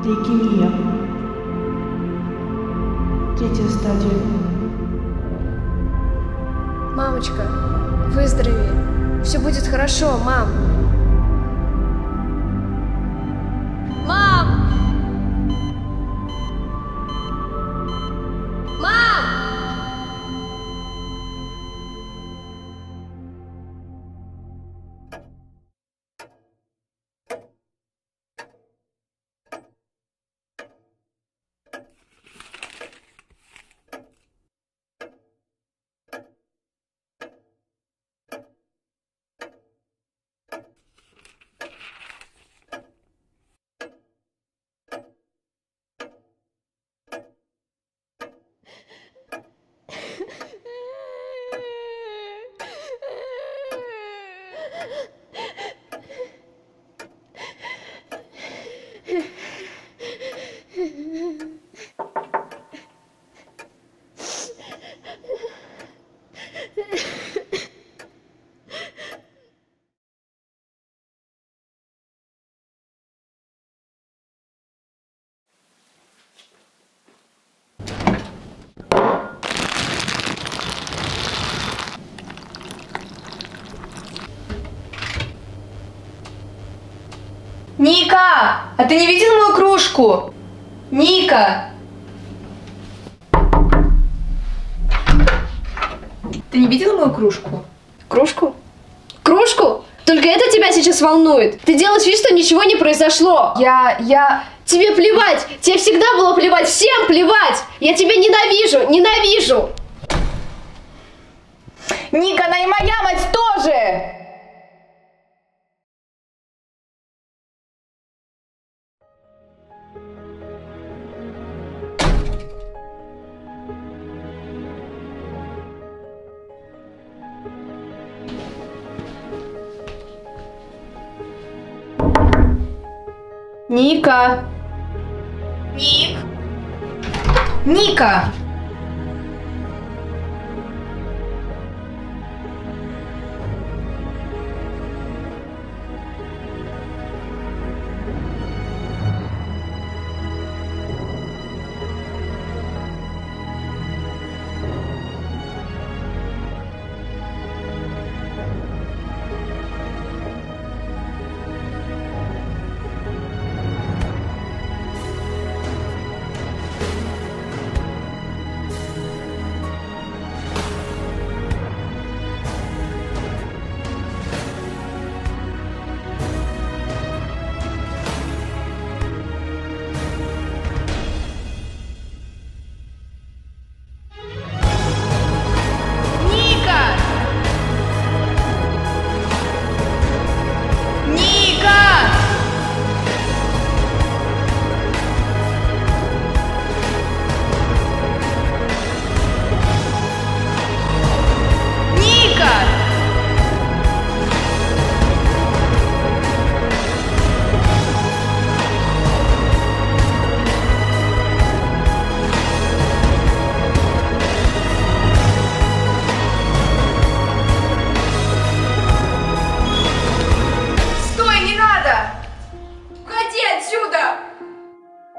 Лейкемия. Третья стадия. Мамочка, выздорови. Все будет хорошо, мам. Мам! Мам! Ника! А ты не видел мою кружку? Ника! Ты не видела мою кружку? Кружку? Кружку? Только это тебя сейчас волнует. Ты делаешь вид, что ничего не произошло. Тебе плевать. Тебе всегда было плевать. Всем плевать. Я тебя ненавижу. Ненавижу. Ника, она и моя мать тоже! Ника! Ника!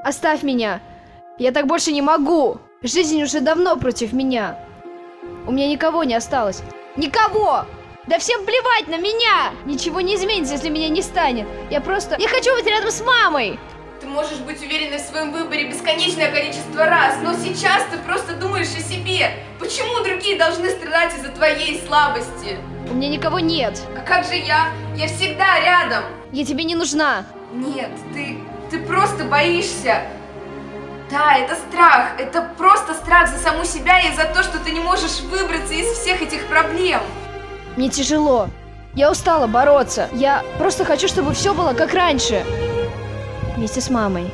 Оставь меня. Я так больше не могу. Жизнь уже давно против меня. У меня никого не осталось. Никого! Да всем плевать на меня! Ничего не изменится, если меня не станет. Я хочу быть рядом с мамой. Ты можешь быть уверенной в своем выборе бесконечное количество раз, но сейчас ты просто думаешь о себе. Почему другие должны страдать из-за твоей слабости? У меня никого нет. А как же я? Я всегда рядом. Я тебе не нужна. Нет, ты просто боишься. Да, это страх. Это просто страх за саму себя и за то, что ты не можешь выбраться из всех этих проблем. Мне тяжело. Я устала бороться. Я просто хочу, чтобы все было как раньше. Вместе с мамой.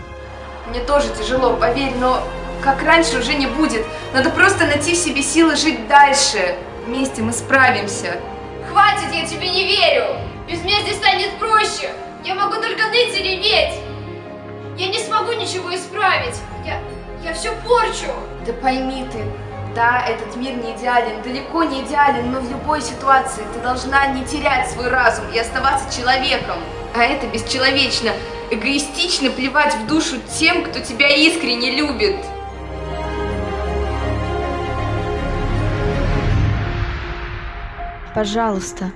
Мне тоже тяжело, поверь, но как раньше уже не будет. Надо просто найти в себе силы жить дальше. Вместе мы справимся. Хватит, я тебе не верю. Без меня здесь станет проще. Я могу только ныть и реветь. Я не смогу ничего исправить. Я все порчу. Да пойми ты, да, этот мир не идеален, далеко не идеален, но в любой ситуации ты должна не терять свой разум и оставаться человеком. А это бесчеловечно, эгоистично плевать в душу тем, кто тебя искренне любит. Пожалуйста.